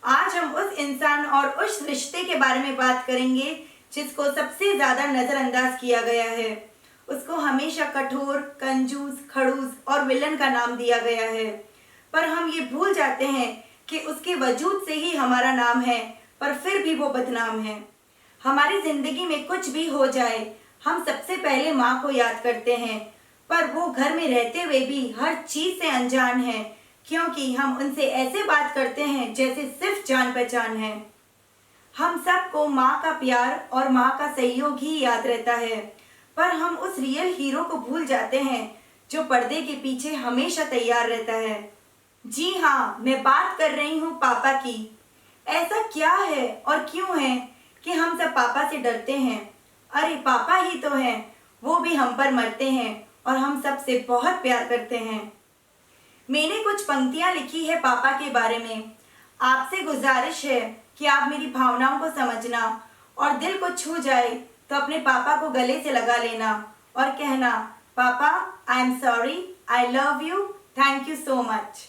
आज हम उस इंसान और उस रिश्ते के बारे में बात करेंगे जिसको सबसे ज्यादा नजरअंदाज किया गया है। उसको हमेशा कठोर, कंजूस, खड़ूस और विलन का नाम दिया गया है, पर हम ये भूल जाते हैं कि उसके वजूद से ही हमारा नाम है, पर फिर भी वो बदनाम है। हमारी जिंदगी में कुछ भी हो जाए, हम सबसे पहले माँ को याद करते हैं, पर वो घर में रहते हुए भी हर चीज से अनजान है, क्योंकि हम उनसे ऐसे बात करते हैं जैसे सिर्फ जान पहचान है। हम सबको माँ का प्यार और माँ का सहयोग ही याद रहता है, पर हम उस रियल हीरो को भूल जाते हैं जो पर्दे के पीछे हमेशा तैयार रहता है। जी हाँ, मैं बात कर रही हूँ पापा की। ऐसा क्या है और क्यों है कि हम सब पापा से डरते हैं? अरे पापा ही तो हैं, वो भी हम पर मरते हैं और हम सबसे बहुत प्यार करते हैं। मैंने कुछ पंक्तियां लिखी है पापा के बारे में। आपसे गुजारिश है कि आप मेरी भावनाओं को समझना और दिल को छू जाए तो अपने पापा को गले से लगा लेना और कहना, पापा I am sorry, I love you, thank you so much.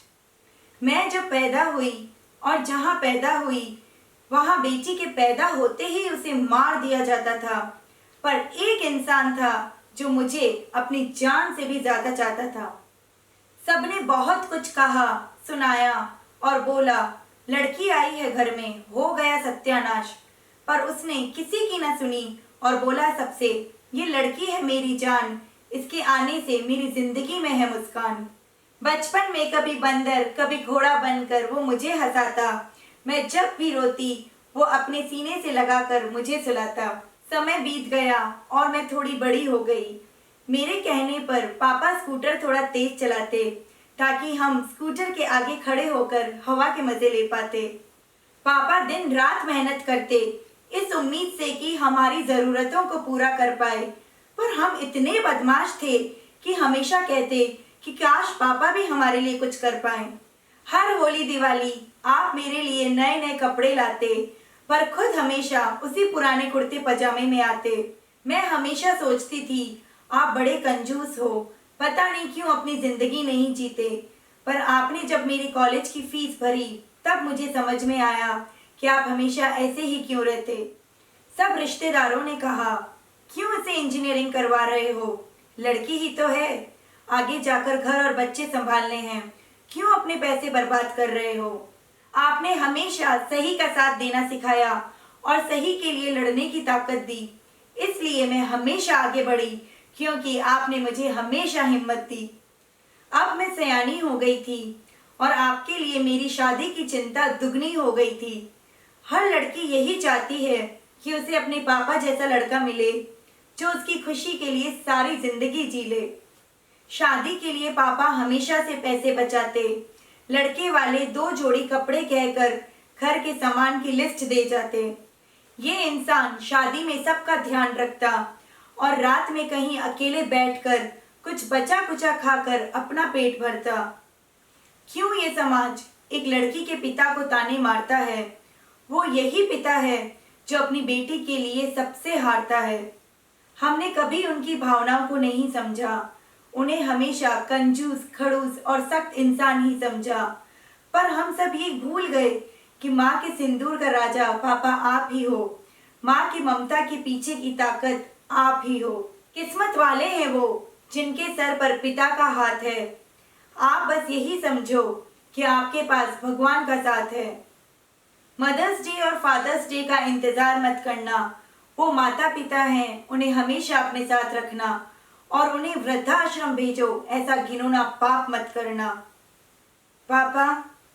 मैं जब पैदा हुई और जहाँ पैदा हुई वहाँ बेटी के पैदा होते ही उसे मार दिया जाता था, पर एक इंसान था जो मुझे अपनी जान से भी ज्यादा चाहता था। सबने बहुत कुछ कहा, सुनाया और बोला, लड़की आई है घर में, हो गया सत्यानाश, पर उसने किसी की न सुनी और बोला सबसे, ये लड़की है मेरी जान, इसके आने से मेरी जिंदगी में है मुस्कान। बचपन में कभी बंदर कभी घोड़ा बनकर वो मुझे हंसाता, मैं जब भी रोती वो अपने सीने से लगाकर मुझे सुलाता। समय बीत गया और मैं थोड़ी बड़ी हो गई। मेरे कहने पर पापा स्कूटर थोड़ा तेज चलाते ताकि हम स्कूटर के आगे खड़े होकर हवा के मजे ले पाते। पापा दिन रात मेहनत करते इस उम्मीद से कि हमारी जरूरतों को पूरा कर पाए, पर हम इतने बदमाश थे कि हमेशा कहते कि काश पापा भी हमारे लिए कुछ कर पाए। हर होली दिवाली आप मेरे लिए नए नए कपड़े लाते, पर खुद हमेशा उसी पुराने कुर्ते पजामे में आते। मैं हमेशा सोचती थी आप बड़े कंजूस हो, पता नहीं क्यों अपनी जिंदगी नहीं जीते, पर आपने जब मेरी कॉलेज की फीस भरी तब मुझे समझ में आया कि आप हमेशा ऐसे ही क्यों रहते। सब रिश्तेदारों ने कहा, क्यों इसे इंजीनियरिंग करवा रहे हो, लड़की ही तो है, आगे जाकर घर और बच्चे संभालने हैं, क्यों अपने पैसे बर्बाद कर रहे हो। आपने हमेशा सही का साथ देना सिखाया और सही के लिए लड़ने की ताकत दी, इसलिए मैं हमेशा आगे बढ़ी, क्योंकि आपने मुझे हमेशा हिम्मत दी। अब मैं सयानी हो गई थी और आपके लिए मेरी शादी की चिंता दुगनी हो गई थी। हर लड़की यही चाहती है कि उसे अपने पापा जैसा लड़का मिले जो उसकी खुशी के लिए सारी जिंदगी जी ले। शादी के लिए पापा हमेशा से पैसे बचाते, लड़के वाले 2 जोड़ी कपड़े कहकर घर के सामान की लिस्ट दे जाते। ये इंसान शादी में सबका ध्यान रखता और रात में कहीं अकेले बैठकर कुछ बचा कुचा खाकर अपना पेट भरता। क्यों ये समाज एक लड़की के पिता को ताने मारता है? वो यही पिता है जो अपनी बेटी के लिए सबसे हारता है। हमने कभी उनकी भावनाओं को नहीं समझा, उन्हें हमेशा कंजूस, खड़ूस और सख्त इंसान ही समझा, पर हम सब ये भूल गए कि माँ के सिंदूर का राजा पापा आप ही हो, माँ की ममता के पीछे की ताकत आप ही हो। किस्मत वाले हैं वो जिनके सर पर पिता का हाथ है। आप बस यही समझो कि आपके पास भगवान का साथ है। मदर्स डे और फादर्स डे का इंतजार मत करना, वो माता पिता हैं, उन्हें हमेशा अपने साथ रखना और उन्हें वृद्धाश्रम भेजो, ऐसा घिनौना पाप मत करना। पापा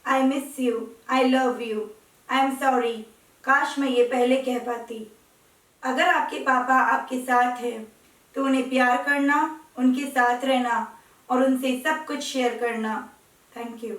I miss you, I love you, I am sorry, काश मैं ये पहले कह पाती। अगर आपके पापा आपके साथ हैं तो उन्हें प्यार करना, उनके साथ रहना और उनसे सब कुछ शेयर करना। Thank you.